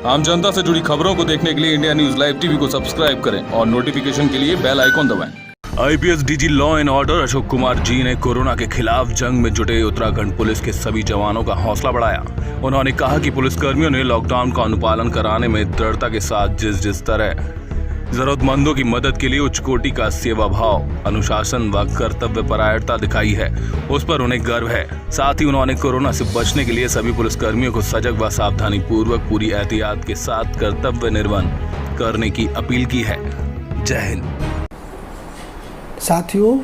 आम जनता से जुड़ी खबरों को देखने के लिए इंडिया न्यूज लाइव टीवी को सब्सक्राइब करें और नोटिफिकेशन के लिए बेल आइकॉन दबाएं। IPS DG law and order Ashok Kumar ji ने कोरोना के खिलाफ जंग में जुटे उत्तराखंड पुलिस के सभी जवानों का हौसला बढ़ाया। उन्होंने कहा कि पुलिसकर्मियों ने लॉकडाउन का अनुपालन कराने में दृढ़ता के साथ जिस तरह जरूरतमंदों की मदद के लिए उच्च कोटि का सेवा भाव, अनुशासन व कर्तव्य परायणता दिखाई है, उस पर उन्हें गर्व है। साथ ही उन्होंने कोरोना से बचने के लिए सभी पुलिसकर्मियों को सजग व सावधानी पूर्वक पूरी एहतियात के साथ कर्तव्य निर्वहन करने की अपील की है। जय हिंद। साथियों,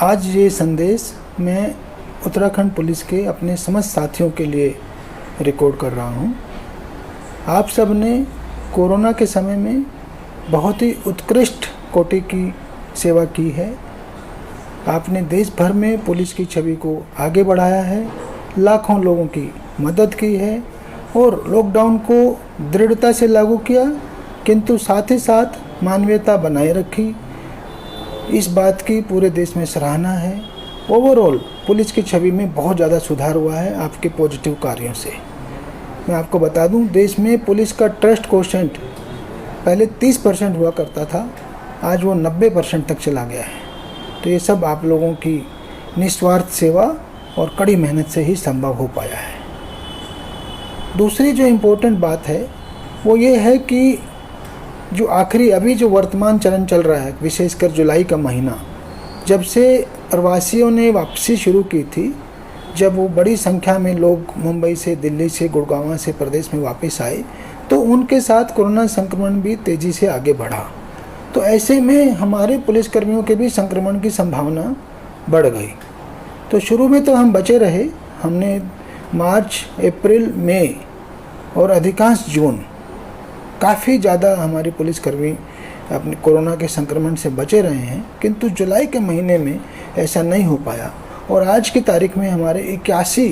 आज ये संदेश मैं उत्तराखंड पुलिस के अपने समस्त साथियों के लिए रिकॉर्ड कर रहा हूँ। आप सब ने कोरोना के समय में बहुत ही उत्कृष्ट कोटि की सेवा की है। आपने देश भर में पुलिस की छवि को आगे बढ़ाया है, लाखों लोगों की मदद की है और लॉकडाउन को दृढ़ता से लागू किया, किंतु साथ ही साथ मानवीयता बनाए रखी। इस बात की पूरे देश में सराहना है। ओवरऑल पुलिस की छवि में बहुत ज़्यादा सुधार हुआ है आपके पॉजिटिव कार्यों से। मैं आपको बता दूं, देश में पुलिस का ट्रस्ट कोशेंट पहले 30% हुआ करता था, आज वो 90% तक चला गया है। तो ये सब आप लोगों की निस्वार्थ सेवा और कड़ी मेहनत से ही संभव हो पाया है। दूसरी जो इम्पोर्टेंट बात है वो ये है कि जो आखिरी अभी जो वर्तमान चरण चल रहा है, विशेषकर जुलाई का महीना, जब से प्रवासियों ने वापसी शुरू की थी, जब वो बड़ी संख्या में लोग मुंबई से, दिल्ली से, गुड़गांव से प्रदेश में वापस आए, तो उनके साथ कोरोना संक्रमण भी तेज़ी से आगे बढ़ा। तो ऐसे में हमारे पुलिसकर्मियों के भी संक्रमण की संभावना बढ़ गई। तो शुरू में तो हम बचे रहे। हमने मार्च, अप्रैल, मई और अधिकांश जून काफ़ी ज़्यादा हमारे पुलिसकर्मी अपने कोरोना के संक्रमण से बचे रहे हैं, किंतु जुलाई के महीने में ऐसा नहीं हो पाया और आज की तारीख में हमारे 81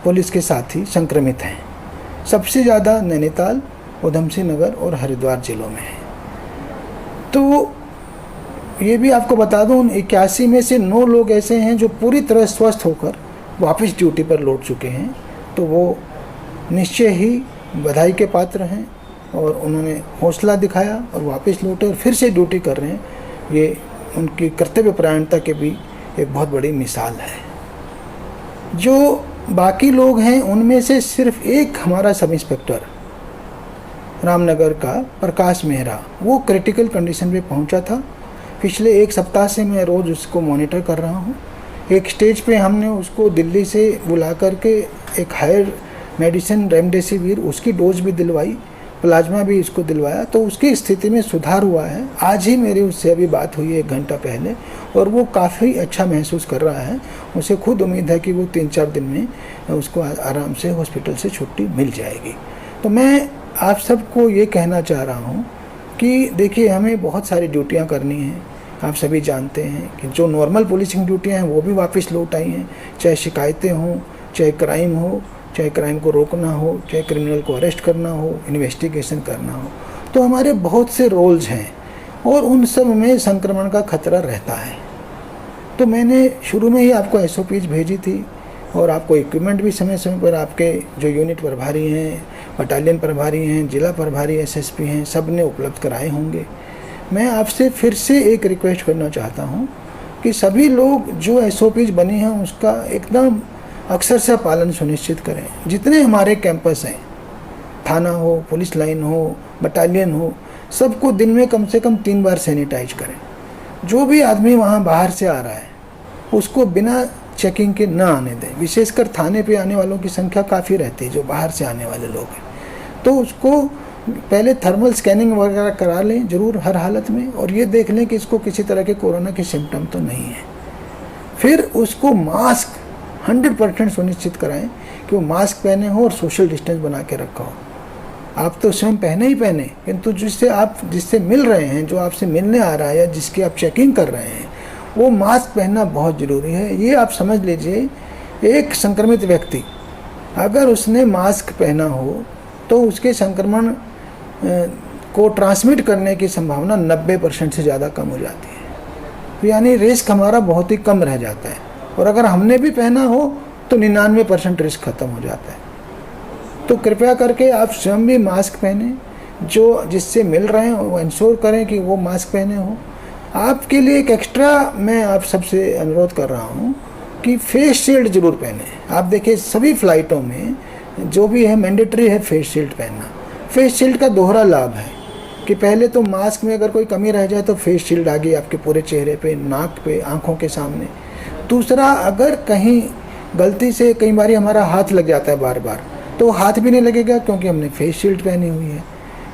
पुलिस के साथी संक्रमित हैं। सबसे ज़्यादा नैनीताल, उधमसिंह नगर और हरिद्वार जिलों में है। तो ये भी आपको बता दूं, उन 81 में से 9 लोग ऐसे हैं जो पूरी तरह स्वस्थ होकर वापस ड्यूटी पर लौट चुके हैं। तो वो निश्चय ही बधाई के पात्र हैं और उन्होंने हौसला दिखाया और वापस लौटे और फिर से ड्यूटी कर रहे हैं। ये उनकी कर्तव्य परायणता के भी एक बहुत बड़ी मिसाल है। जो बाकी लोग हैं उनमें से सिर्फ एक हमारा सब इंस्पेक्टर रामनगर का प्रकाश मेहरा, वो क्रिटिकल कंडीशन पे पहुंचा था। पिछले 1 सप्ताह से मैं रोज़ उसको मॉनिटर कर रहा हूं। एक स्टेज पे हमने उसको दिल्ली से बुला करके एक हायर मेडिसिन रेमडेसिविर उसकी डोज भी दिलवाई, प्लाज्मा भी इसको दिलवाया, तो उसकी स्थिति में सुधार हुआ है। आज ही मेरी उससे अभी बात हुई 1 घंटा पहले और वो काफ़ी अच्छा महसूस कर रहा है। उसे खुद उम्मीद है कि वो 3-4 दिन में उसको आराम से हॉस्पिटल से छुट्टी मिल जाएगी। तो मैं आप सबको ये कहना चाह रहा हूँ कि देखिए, हमें बहुत सारी ड्यूटियाँ करनी हैं। आप सभी जानते हैं कि जो नॉर्मल पुलिसिंग ड्यूटियाँ हैं वो भी वापस लौट आई हैं, चाहे शिकायतें हों, चाहे क्राइम हो, चाहे क्राइम को रोकना हो, चाहे क्रिमिनल को अरेस्ट करना हो, इन्वेस्टिगेशन करना हो। तो हमारे बहुत से रोल्स हैं और उन सब में संक्रमण का खतरा रहता है। तो मैंने शुरू में ही आपको SOPs भेजी थी और आपको इक्विपमेंट भी समय समय पर आपके जो यूनिट प्रभारी हैं, बटालियन प्रभारी हैं, जिला प्रभारी SSP हैं, सब ने उपलब्ध कराए होंगे। मैं आपसे फिर से एक रिक्वेस्ट करना चाहता हूँ कि सभी लोग जो SOPs बनी हैं उसका एकदम अक्सर से पालन सुनिश्चित करें। जितने हमारे कैंपस हैं, थाना हो, पुलिस लाइन हो, बटालियन हो, सबको दिन में कम से कम 3 बार सैनिटाइज करें। जो भी आदमी वहाँ बाहर से आ रहा है उसको बिना चेकिंग के ना आने दें। विशेषकर थाने पे आने वालों की संख्या काफ़ी रहती है जो बाहर से आने वाले लोग हैं, तो उसको पहले थर्मल स्कैनिंग वगैरह करा लें ज़रूर हर हालत में और ये देख लें कि इसको किसी तरह के कोरोना के सिम्टम तो नहीं है। फिर उसको मास्क 100% सुनिश्चित कराएं कि वो मास्क पहने हो और सोशल डिस्टेंस बना के रखा हो। आप तो स्वयं पहने ही पहने, किंतु जिससे मिल रहे हैं, जो आपसे मिलने आ रहा है या जिसकी आप चेकिंग कर रहे हैं, वो मास्क पहनना बहुत ज़रूरी है। ये आप समझ लीजिए, एक संक्रमित व्यक्ति अगर उसने मास्क पहना हो तो उसके संक्रमण को ट्रांसमिट करने की संभावना 90% से ज़्यादा कम हो जाती है। यानी रिस्क हमारा बहुत ही कम रह जाता है और अगर हमने भी पहना हो तो 99% रिस्क खत्म हो जाता है। तो कृपया करके आप स्वयं भी मास्क पहने, जो जिससे मिल रहे हैं वो इंश्योर करें कि वो मास्क पहने हो। आपके लिए एक एक्स्ट्रा मैं आप सबसे अनुरोध कर रहा हूँ कि फेस शील्ड जरूर पहने। आप देखिए सभी फ्लाइटों में जो भी है मैंडेटरी है फेस शील्ड पहनना। फेस शील्ड का दोहरा लाभ है कि पहले तो मास्क में अगर कोई कमी रह जाए तो फेस शील्ड आ गई आपके पूरे चेहरे पे, नाक पे, आँखों के सामने। दूसरा, अगर कहीं गलती से कई बार हमारा हाथ लग जाता है बार बार, तो हाथ भी नहीं लगेगा क्योंकि हमने फेस शील्ड पहनी हुई है।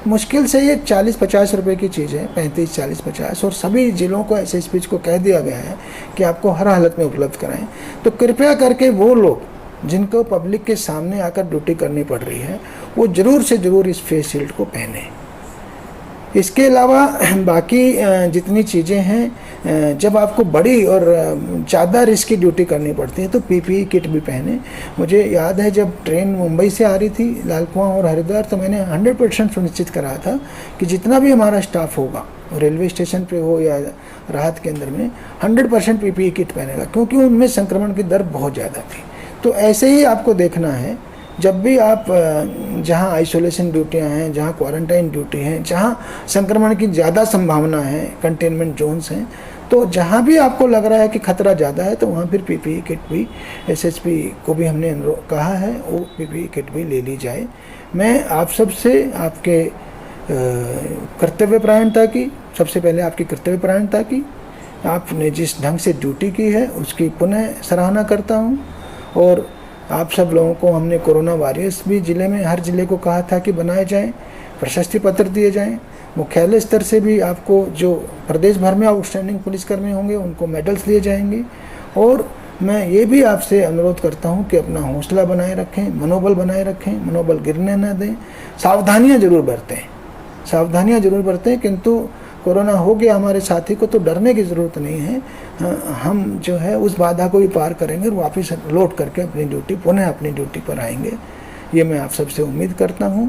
मुश्किल से ये 40-50 रुपए की चीज़ है, 35-40-50, और सभी ज़िलों को SSPs को कह दिया गया है कि आपको हर हालत में उपलब्ध कराएं। तो कृपया करके वो लोग जिनको पब्लिक के सामने आकर ड्यूटी करनी पड़ रही है वो ज़रूर से ज़रूर इस फेस शील्ड को पहने। इसके अलावा बाकी जितनी चीज़ें हैं, जब आपको बड़ी और ज़्यादा रिस्क की ड्यूटी करनी पड़ती है तो PPE किट भी पहने। मुझे याद है जब ट्रेन मुंबई से आ रही थी लाल कुआं और हरिद्वार, तो मैंने 100% सुनिश्चित करा था कि जितना भी हमारा स्टाफ होगा रेलवे स्टेशन पे हो या राहत केंद्र में 100% PPE किट पहनेगा, क्योंकि उनमें संक्रमण की दर बहुत ज़्यादा थी। तो ऐसे ही आपको देखना है, जब भी आप जहां आइसोलेशन ड्यूटियां हैं, जहां क्वारंटाइन ड्यूटी हैं, जहां संक्रमण की ज़्यादा संभावना है, कंटेनमेंट जोन्स हैं, तो जहां भी आपको लग रहा है कि खतरा ज़्यादा है तो वहां फिर PPE किट भी SSP को भी हमने कहा है वो PPE किट भी ले ली जाए। मैं आप सबसे आपके कर्तव्यपरायणता की, सबसे पहले आपकी कर्तव्यपरायणता की, आपने जिस ढंग से ड्यूटी की है उसकी पुनः सराहना करता हूँ। और आप सब लोगों को हमने कोरोना वॉरियर्स भी ज़िले में, हर ज़िले को कहा था कि बनाए जाएं, प्रशस्ति पत्र दिए जाएं। मुख्यालय स्तर से भी आपको जो प्रदेश भर में आउटस्टैंडिंग पुलिसकर्मी होंगे उनको मेडल्स दिए जाएंगे। और मैं ये भी आपसे अनुरोध करता हूं कि अपना हौसला बनाए रखें, मनोबल बनाए रखें, मनोबल गिरने न दें, सावधानियां जरूर बरतें, किंतु कोरोना हो गया हमारे साथी को तो डरने की ज़रूरत नहीं है। हम जो है उस बाधा को भी पार करेंगे और वापस लौट करके पुनः अपनी ड्यूटी पर आएंगे। ये मैं आप सबसे उम्मीद करता हूँ।